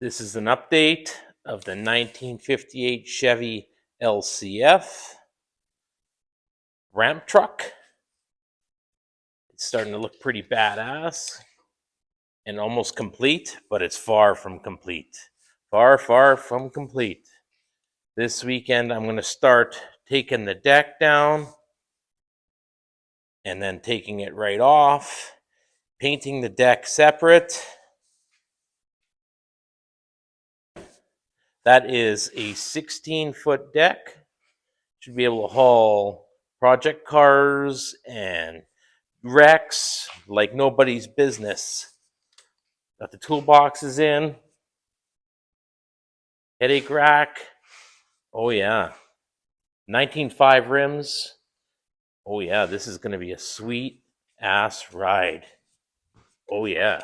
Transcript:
This is an update of the 1958 Chevy LCF ramp truck. It's starting to look pretty badass and almost complete, but it's far from complete. Far from complete. This weekend I'm going to start taking the deck down and then taking it right off, painting the deck separate. That is a 16-foot deck. Should be able to haul project cars and wrecks like nobody's business. Got the toolboxes in. Headache rack. Oh yeah. 19.5 rims. Oh yeah, this is going to be a sweet ass ride. Oh yeah.